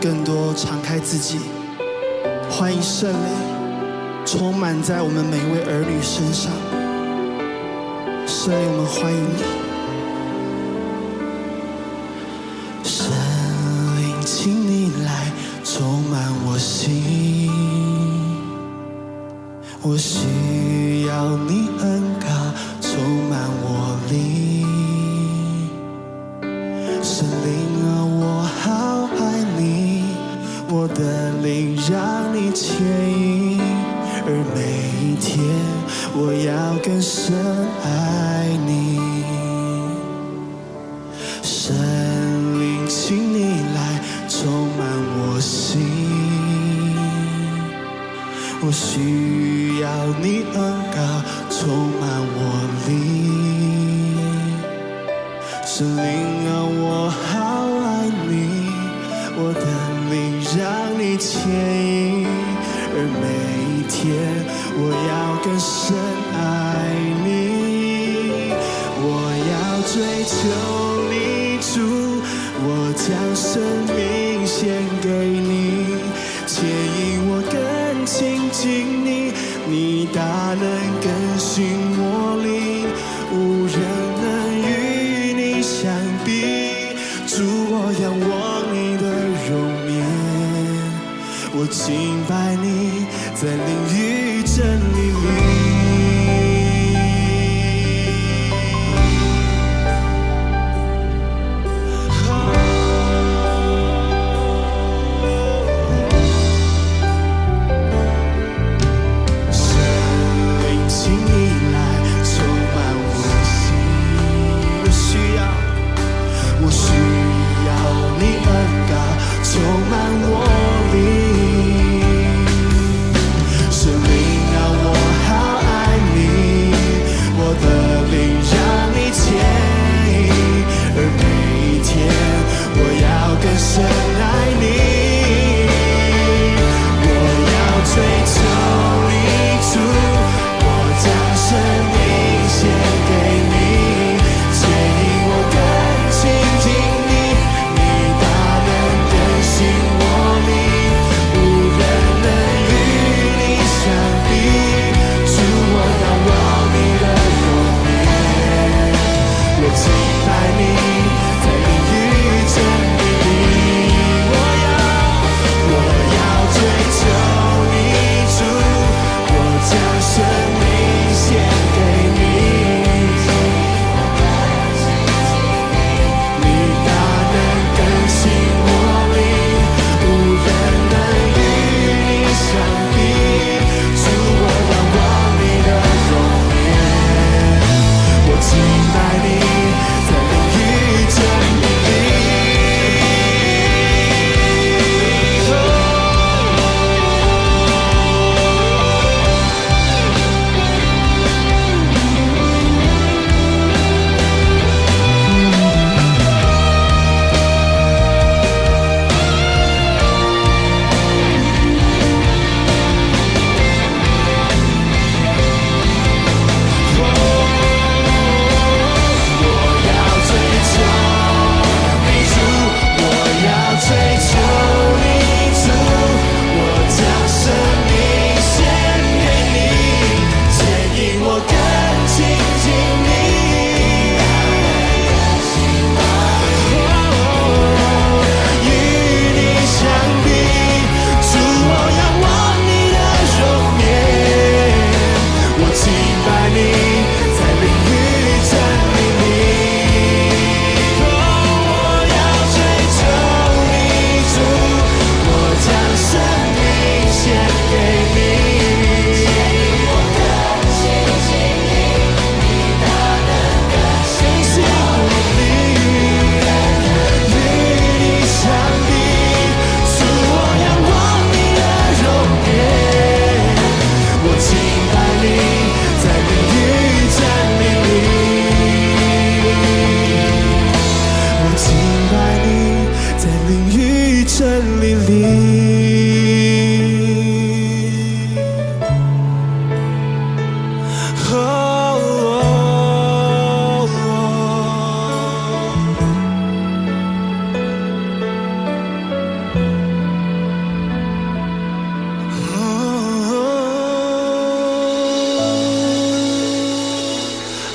更多敞开自己，欢迎圣灵充满在我们每一位儿女身上。圣灵，我们欢迎你。圣灵，请你来充满我心，我需要你恩膏充满我灵。圣灵啊，我好爱你，我的灵让你牵引，而每一天我要更深爱你。圣灵，请你来充满我心，我需要你恩膏充满我灵。圣灵啊，我好爱你，我的灵让你牵引，而每一天我要更深爱你。我要追求你主，我将生命献给你，牵引我更亲近你，你大能更新我灵，无人能与你相比。主，我仰望你的容颜，我敬拜你，在灵与真理里。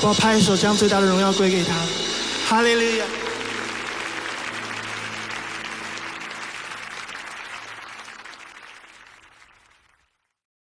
我要拍手，将最大的荣耀归给他。哈利路亚。